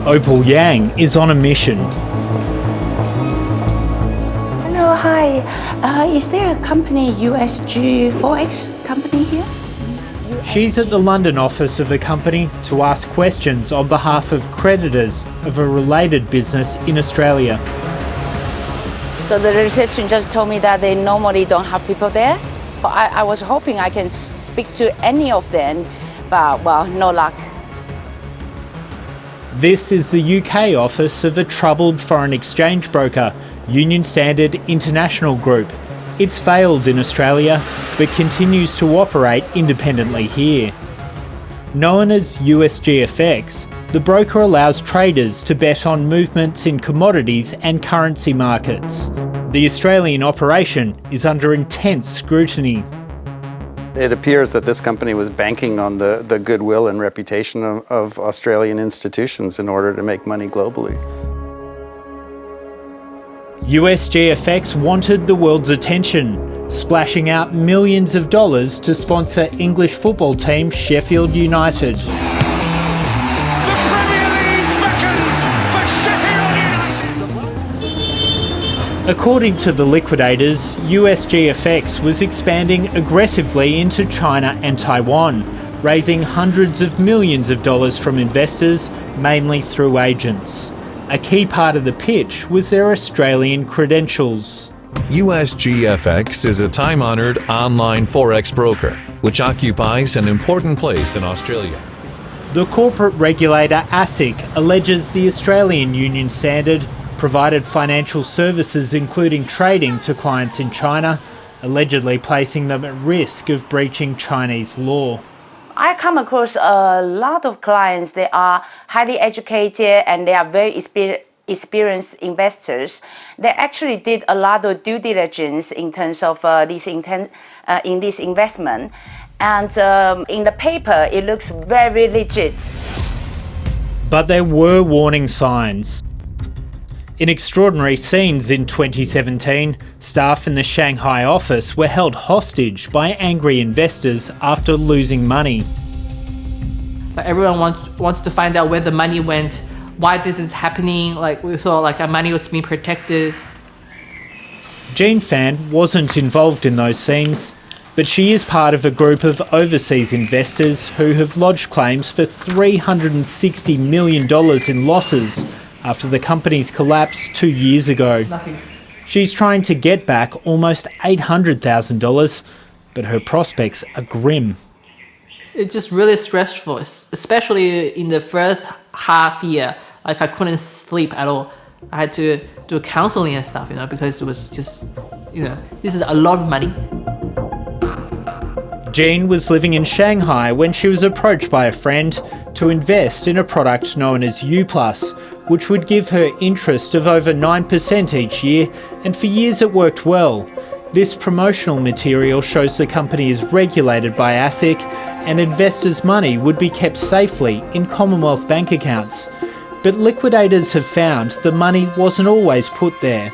Opal Yang is on a mission. Hello, hi. Is there a company, USG Forex company here? She's at the London office of the company to ask questions on behalf of creditors of a related business in Australia. So the reception just told me that they normally don't have people there. I was hoping I can speak to any of them, but well, no luck. This is the UK office of a troubled foreign exchange broker, Union Standard International Group. It's failed in Australia, but continues to operate independently here. Known as USGFX, the broker allows traders to bet on movements in commodities and currency markets. The Australian operation is under intense scrutiny. It appears that this company was banking on the goodwill and reputation of Australian institutions in order to make money globally. USGFX wanted the world's attention, splashing out millions of dollars to sponsor English football team Sheffield United. The Premier League beckons for Sheffield United. According to the Liquidators, USGFX was expanding aggressively into China and Taiwan, raising hundreds of millions of dollars from investors, mainly through agents. A key part of the pitch was their Australian credentials. USGFX is a time-honoured online forex broker, which occupies an important place in Australia. The corporate regulator ASIC alleges the Australian Union Standard provided financial services including trading to clients in China, allegedly placing them at risk of breaching Chinese law. I come across a lot of clients. They are highly educated and they are very experienced investors. They actually did a lot of due diligence in terms of in this investment. And in the paper, it looks very legit. But there were warning signs. In extraordinary scenes in 2017, staff in the Shanghai office were held hostage by angry investors after losing money. But everyone wants to find out where the money went, why this is happening. Like we saw, like our money was being protected. Jean Fan wasn't involved in those scenes, but she is part of a group of overseas investors who have lodged claims for $360 million in losses after the company's collapse 2 years ago. She's trying to get back almost $800,000, but her prospects are grim. It's just really stressful, especially in the first half year. Like I couldn't sleep at all. I had to do counseling and stuff, because it was just, this is a lot of money. Jean was living in Shanghai when she was approached by a friend to invest in a product known as U+, which would give her interest of over 9% each year, and for years it worked well. This promotional material shows the company is regulated by ASIC and investors' money would be kept safely in Commonwealth bank accounts. But liquidators have found the money wasn't always put there.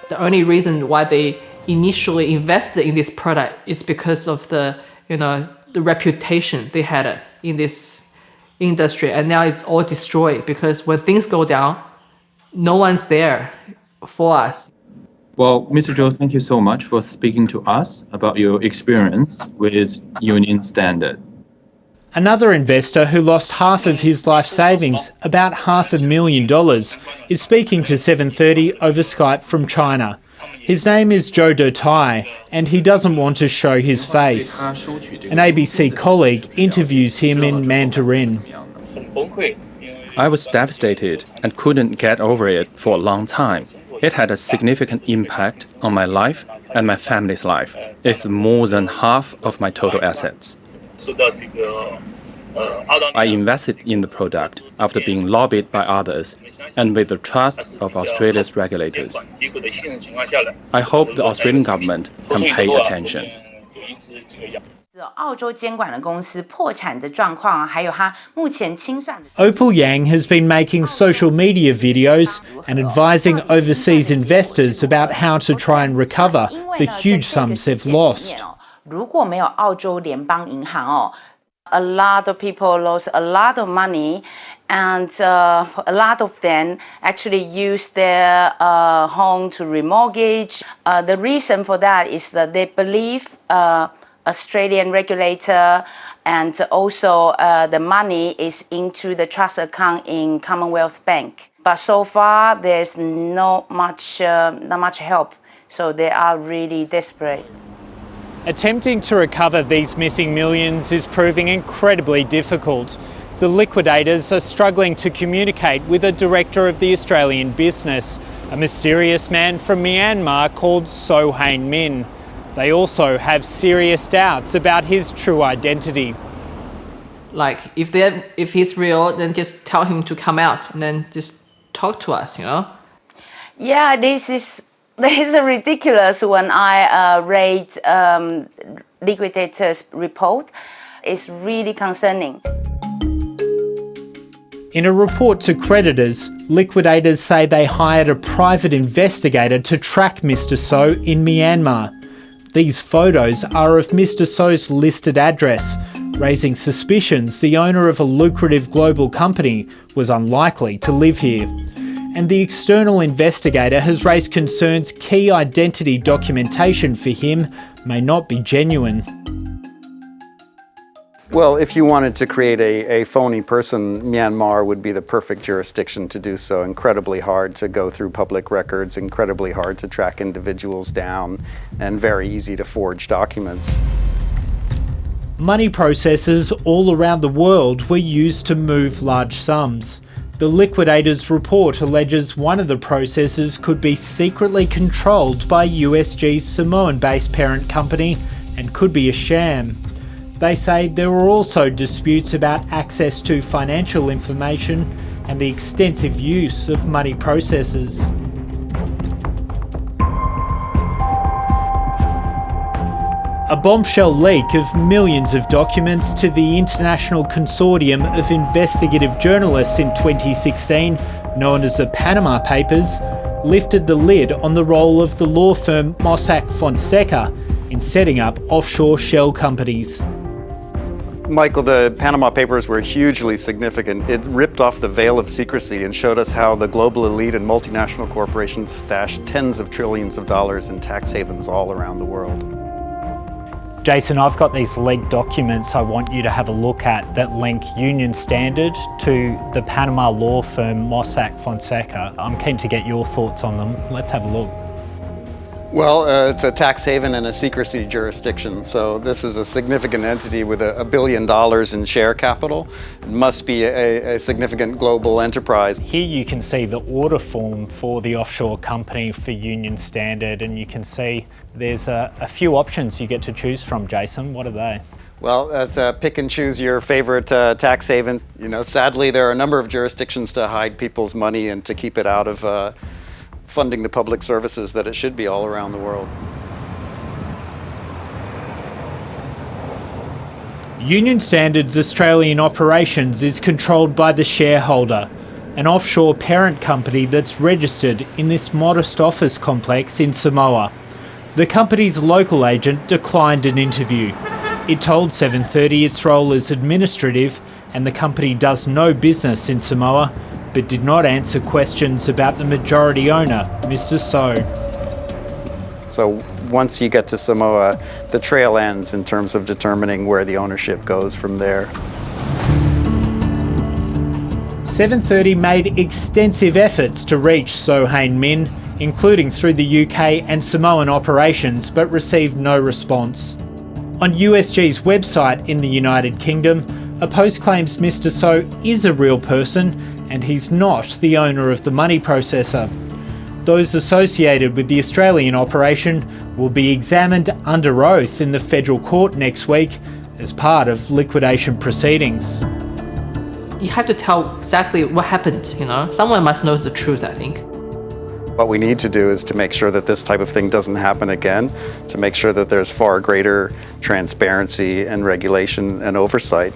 The only reason why they initially invested in this product is because of the reputation they had in this industry, and now it's all destroyed because when things go down, no one's there for us. Well, Mr. Zhou, thank you so much for speaking to us about your experience with Union Standard. Another investor who lost half of his life savings, about $500,000, is speaking to 730 over Skype from China. His name is Zhou Detai, and he doesn't want to show his face. An ABC colleague interviews him in Mandarin. I was devastated and couldn't get over it for a long time. It had a significant impact on my life and my family's life. It's more than half of my total assets. I invested in the product after being lobbied by others and with the trust of Australia's regulators. I hope the Australian government can pay attention. Opal Yang has been making social media videos and advising overseas investors about how to try and recover the huge sums they've lost. A lot of people lost a lot of money, and a lot of them actually used their home to remortgage. The reason for that is that they believe Australian regulator and also the money is into the trust account in Commonwealth Bank. But so far, there's not much help, so they are really desperate. Attempting to recover these missing millions is proving incredibly difficult. The liquidators are struggling to communicate with a director of the Australian business, a mysterious man from Myanmar called So Hain Min. They also have serious doubts about his true identity. Like, if he's real, then just tell him to come out and then just talk to us, you know? Yeah, this is ridiculous. When I read Liquidators' report, it's really concerning. In a report to creditors, liquidators say they hired a private investigator to track Mr. So in Myanmar. These photos are of Mr. So's listed address, raising suspicions the owner of a lucrative global company was unlikely to live here. And the external investigator has raised concerns key identity documentation for him may not be genuine. Well, if you wanted to create a phony person, Myanmar would be the perfect jurisdiction to do so. Incredibly hard to go through public records, incredibly hard to track individuals down, and very easy to forge documents. Money processors all around the world were used to move large sums. The Liquidators' report alleges one of the processors could be secretly controlled by USG's Samoan-based parent company and could be a sham. They say there were also disputes about access to financial information and the extensive use of money processors. A bombshell leak of millions of documents to the International Consortium of Investigative Journalists in 2016, known as the Panama Papers, lifted the lid on the role of the law firm Mossack Fonseca in setting up offshore shell companies. Michael, the Panama Papers were hugely significant. It ripped off the veil of secrecy and showed us how the global elite and multinational corporations stashed tens of trillions of dollars in tax havens all around the world. Jason, I've got these leaked documents I want you to have a look at that link Union Standard to the Panama law firm Mossack Fonseca. I'm keen to get your thoughts on them. Let's have a look. Well, it's a tax haven and a secrecy jurisdiction, so this is a significant entity with $1 billion in share capital. It must be a significant global enterprise. Here you can see the order form for the offshore company for Union Standard, and you can see there's a few options you get to choose from, Jason. What are they? Well, that's pick and choose your favorite tax haven. You know, sadly, there are a number of jurisdictions to hide people's money and to keep it out of funding the public services that it should be all around the world. Union Standard's Australian operations is controlled by the shareholder, an offshore parent company that's registered in this modest office complex in Samoa. The company's local agent declined an interview. It told 7:30 its role is administrative and the company does no business in Samoa, but did not answer questions about the majority owner, Mr. So. So once you get to Samoa, the trail ends in terms of determining where the ownership goes from there. 7:30 made extensive efforts to reach So Hain Min, including through the UK and Samoan operations, but received no response. On USG's website in the United Kingdom, a post claims Mr. So is a real person and he's not the owner of the money processor. Those associated with the Australian operation will be examined under oath in the federal court next week as part of liquidation proceedings. You have to tell exactly what happened, you know? Someone must know the truth, I think. What we need to do is to make sure that this type of thing doesn't happen again, to make sure that there's far greater transparency and regulation and oversight.